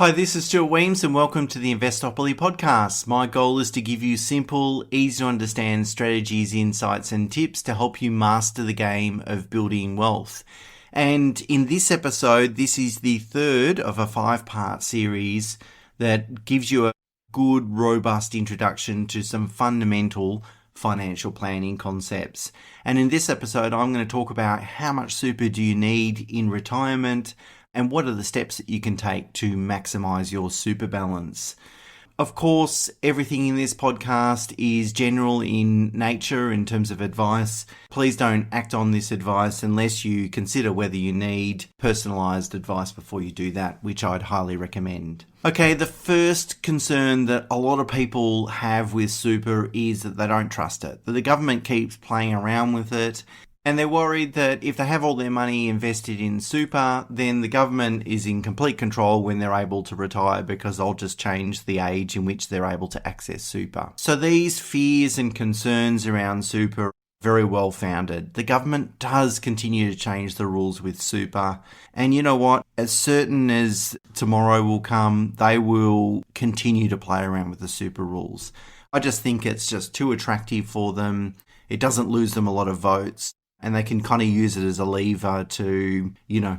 Hi, this is Stuart Weems and welcome to the Investopoly podcast. My goal is to give you simple, easy to understand strategies, insights and tips to help you master the game of building wealth. And in this episode, this is the third of a 5-part series that gives you a good, robust introduction to some fundamental financial planning concepts. And in this episode, I'm going to talk about how much super do you need in retirement, and what are the steps that you can take to maximize your super balance. Of course, everything in this podcast is general in nature in terms of advice. Please don't act on this advice unless you consider whether you need personalized advice before you do that, which I'd highly recommend. Okay, the first concern that a lot of people have with super is that they don't trust it, that the government keeps playing around with it. And they're worried that if they have all their money invested in super, then the government is in complete control when they're able to retire because they'll just change the age in which they're able to access super. So these fears and concerns around super are very well founded. The government does continue to change the rules with super. And you know what? As certain as tomorrow will come, they will continue to play around with the super rules. I just think it's just too attractive for them. It doesn't lose them a lot of votes. And they can kind of use it as a lever to,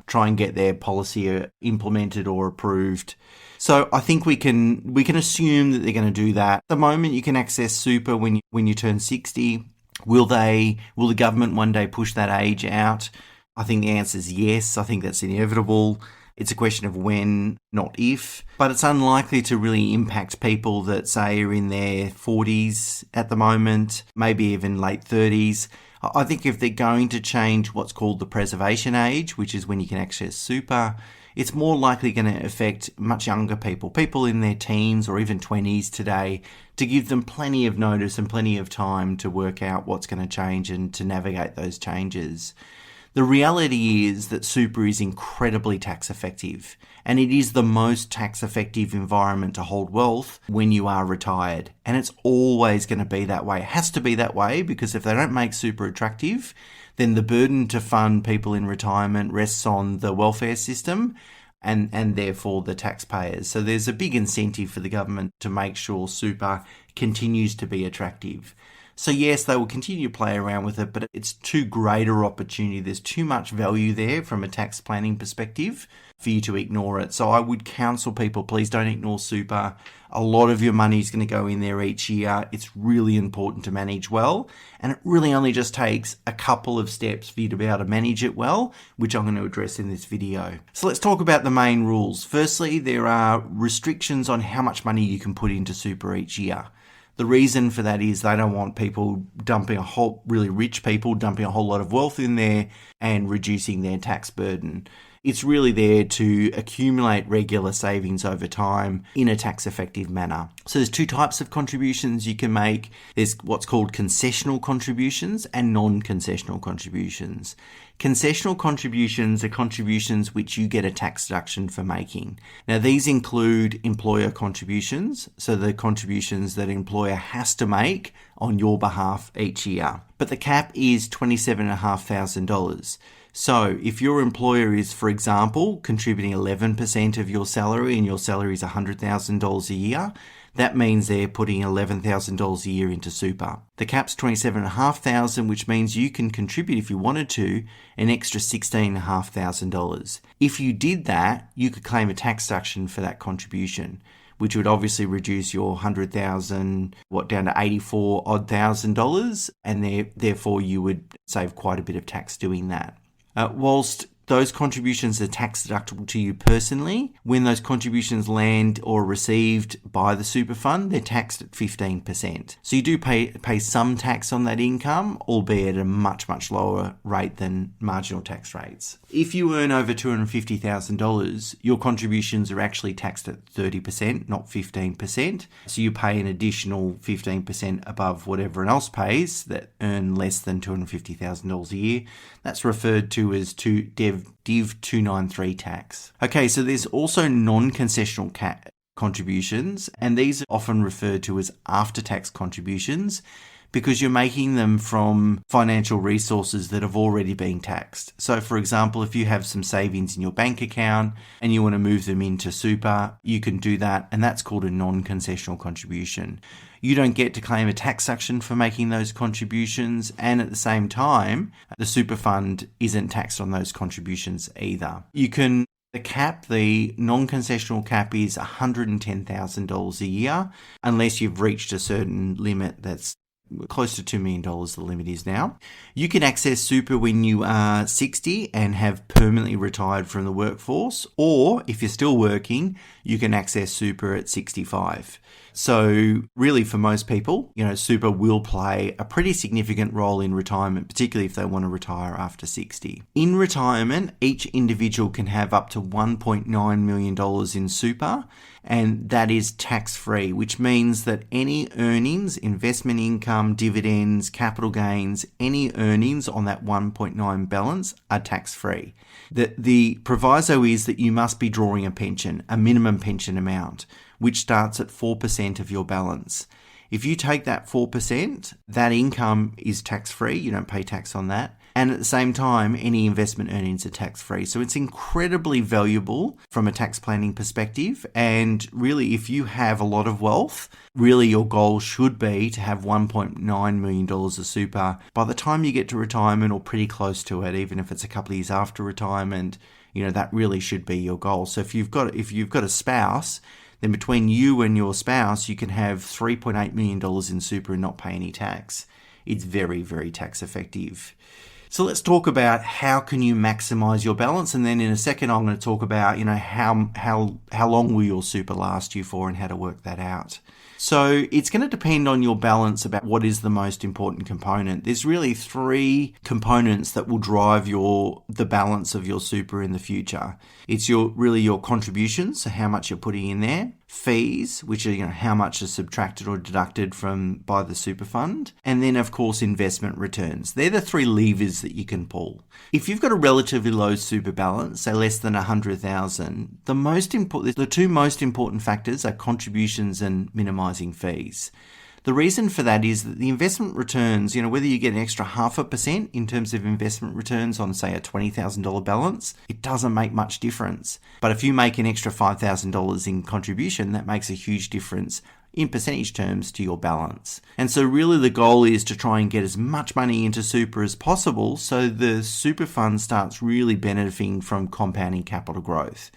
try and get their policy implemented or approved. So I think we can assume that they're going to do that. At the moment, you can access super when you turn 60. Will the government one day push that age out? I think the answer is yes. I think that's inevitable. It's a question of when, not if. But it's unlikely to really impact people that, say, are in their 40s at the moment, maybe even late 30s. I think if they're going to change what's called the preservation age, which is when you can access super, it's more likely going to affect much younger people in their teens or even 20s today, to give them plenty of notice and plenty of time to work out what's going to change and to navigate those changes. The reality is that super is incredibly tax effective, and it is the most tax effective environment to hold wealth when you are retired. And it's always going to be that way. It has to be that way because if they don't make super attractive, then the burden to fund people in retirement rests on the welfare system and therefore the taxpayers. So there's a big incentive for the government to make sure super continues to be attractive. So yes, they will continue to play around with it, but it's too greater opportunity. There's too much value there from a tax planning perspective for you to ignore it. So I would counsel people, please don't ignore super. A lot of your money is going to go in there each year. It's really important to manage well. And it really only just takes a couple of steps for you to be able to manage it well, which I'm going to address in this video. So let's talk about the main rules. Firstly, there are restrictions on how much money you can put into super each year. The reason for that is they don't want people really rich people dumping a whole lot of wealth in there and reducing their tax burden. It's really there to accumulate regular savings over time in a tax effective manner. So there's two types of contributions you can make. There's what's called concessional contributions and non-concessional contributions. Concessional contributions are contributions which you get a tax deduction for making. Now these include employer contributions, so the contributions that an employer has to make on your behalf each year. But the cap is $27,500. So if your employer is, for example, contributing 11% of your salary and your salary is $100,000 a year, that means they're putting $11,000 a year into super. The cap's $27,500, which means you can contribute, if you wanted to, an extra $16,500. If you did that, you could claim a tax deduction for that contribution, which would obviously reduce your $100,000 down to $84,000, and therefore you would save quite a bit of tax doing that. Whilst those contributions are tax deductible to you personally, when those contributions land or are received by the super fund, they're taxed at 15%. So you do pay some tax on that income, albeit at a much, much lower rate than marginal tax rates. If you earn over $250,000, your contributions are actually taxed at 30%, not 15%. So you pay an additional 15% above what everyone else pays that earn less than $250,000 a year. That's referred to as Div 293 tax. Okay, so there's also non-concessional contributions, and these are often referred to as after-tax contributions because you're making them from financial resources that have already been taxed. So for example, if you have some savings in your bank account and you want to move them into super, you can do that, and that's called a non-concessional contribution. You don't get to claim a tax deduction for making those contributions, and at the same time, the super fund isn't taxed on those contributions either. The non-concessional cap is $110,000 a year, unless you've reached a certain limit that's close to $2 million, the limit is now. You can access super when you are 60 and have permanently retired from the workforce, or if you're still working, you can access super at 65. So really for most people, super will play a pretty significant role in retirement, particularly if they want to retire after 60. In retirement, each individual can have up to $1.9 million in super, and that is tax-free, which means that any earnings, investment income, dividends, capital gains, any earnings on that 1.9 balance are tax-free. The proviso is that you must be drawing a pension, a minimum pension amount, which starts at 4% of your balance. If you take that 4%, that income is tax-free. You don't pay tax on that. And at the same time, any investment earnings are tax-free. So it's incredibly valuable from a tax planning perspective. And really, if you have a lot of wealth, really your goal should be to have $1.9 million of super by the time you get to retirement, or pretty close to it, even if it's a couple of years after retirement. That really should be your goal. So if you've got a spouse, then between you and your spouse, you can have $3.8 million in super and not pay any tax. It's very, very tax effective. So let's talk about how can you maximize your balance, and then in a second I'm going to talk about how long will your super last you for and how to work that out. So it's going to depend on your balance about what is the most important component. There's really three components that will drive the balance of your super in the future. It's your contributions, so how much you're putting in there. Fees, which are how much is subtracted or deducted by the super fund, and then of course investment returns. They're the three levers that you can pull. If you've got a relatively low super balance, say less than 100,000, the two most important factors are contributions and minimizing fees. The reason for that is that the investment returns, whether you get an extra 0.5% in terms of investment returns on, say, a $20,000 balance, it doesn't make much difference. But if you make an extra $5,000 in contribution, that makes a huge difference in percentage terms to your balance. And so really the goal is to try and get as much money into super as possible so the super fund starts really benefiting from compounding capital growth.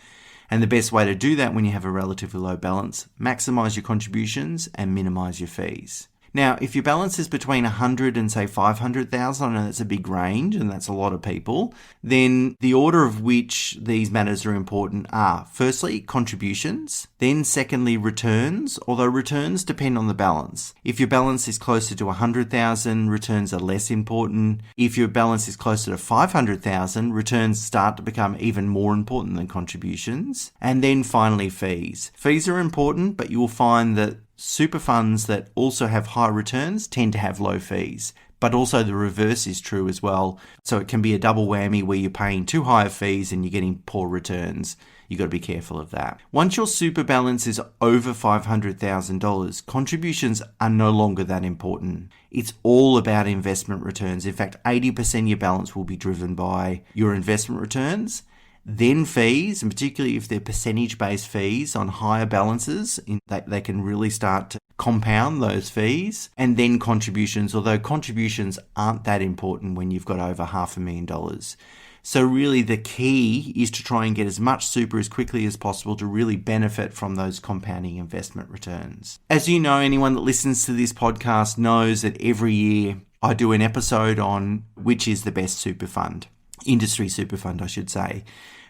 And the best way to do that when you have a relatively low balance, maximize your contributions and minimize your fees. Now, if your balance is between 100 and say 500,000, I know that's a big range and that's a lot of people, then the order of which these matters are important are, firstly, contributions, then secondly, returns, although returns depend on the balance. If your balance is closer to 100,000, returns are less important. If your balance is closer to 500,000, returns start to become even more important than contributions. And then finally, fees. Fees are important, but you will find that super funds that also have high returns tend to have low fees, but also the reverse is true as well. So it can be a double whammy where you're paying too high fees and you're getting poor returns. You've got to be careful of that. Once your super balance is over $500,000, contributions are no longer that important. It's all about investment returns. In fact, 80% of your balance will be driven by your investment returns. Then fees, and particularly if they're percentage-based fees on higher balances, they can really start to compound those fees. And then contributions, although contributions aren't that important when you've got over $500,000. So really the key is to try and get as much super as quickly as possible to really benefit from those compounding investment returns. As you know, anyone that listens to this podcast knows that every year I do an episode on which is the best super fund. Industry super fund, I should say.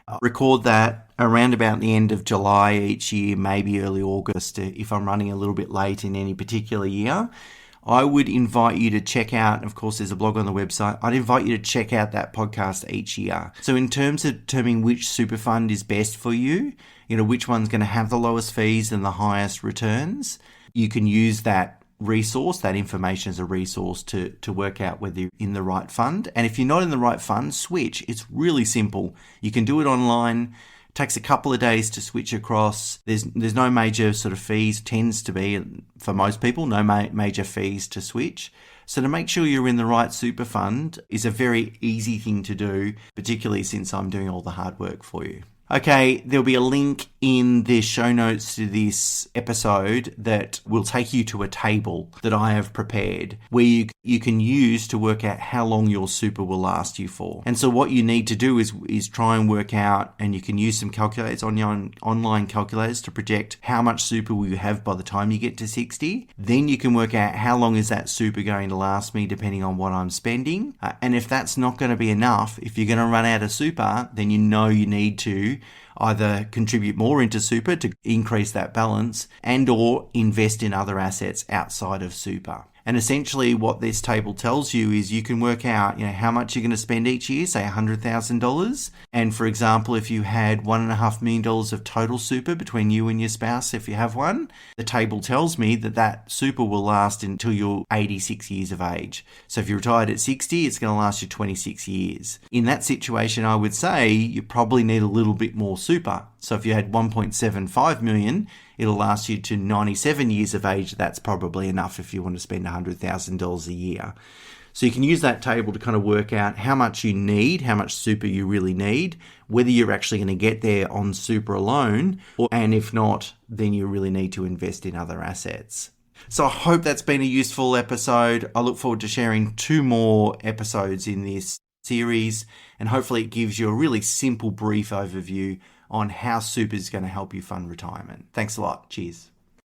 I record that around about the end of July each year, maybe early August, if I'm running a little bit late in any particular year. I would invite you to check out, of course, there's a blog on the website. I'd invite you to check out that podcast each year. So in terms of determining which super fund is best for you, which one's going to have the lowest fees and the highest returns, you can use that information as a resource to work out whether you're in the right fund. And if you're not in the right fund, switch. It's really simple. You can do it online. Takes a couple of days to switch across. There's no major sort of fees, tends to be, for most people, no major fees to switch. So to make sure you're in the right super fund is a very easy thing to do, particularly since I'm doing all the hard work for you. Okay, there'll be a link in the show notes to this episode that will take you to a table that I have prepared where you can use to work out how long your super will last you for. And so what you need to do is try and work out, and you can use some calculators on your online calculators to project how much super will you have by the time you get to 60. Then you can work out how long is that super going to last me depending on what I'm spending. And if that's not going to be enough, if you're going to run out of super, then you know you need to either contribute more into super to increase that balance and or invest in other assets outside of super. And essentially what this table tells you is you can work out, how much you're going to spend each year, say $100,000. And for example, if you had $1.5 million of total super between you and your spouse, if you have one, the table tells me that super will last until you're 86 years of age. So if you're retired at 60, it's going to last you 26 years. In that situation, I would say you probably need a little bit more super. So if you had 1.75 million, it'll last you to 97 years of age. That's probably enough if you want to spend $100,000 a year. So you can use that table to kind of work out how much you need, how much super you really need, whether you're actually going to get there on super alone, and if not, then you really need to invest in other assets. So I hope that's been a useful episode. I look forward to sharing 2 more episodes in this series, and hopefully it gives you a really simple, brief overview on how super is going to help you fund retirement. Thanks a lot. Cheers.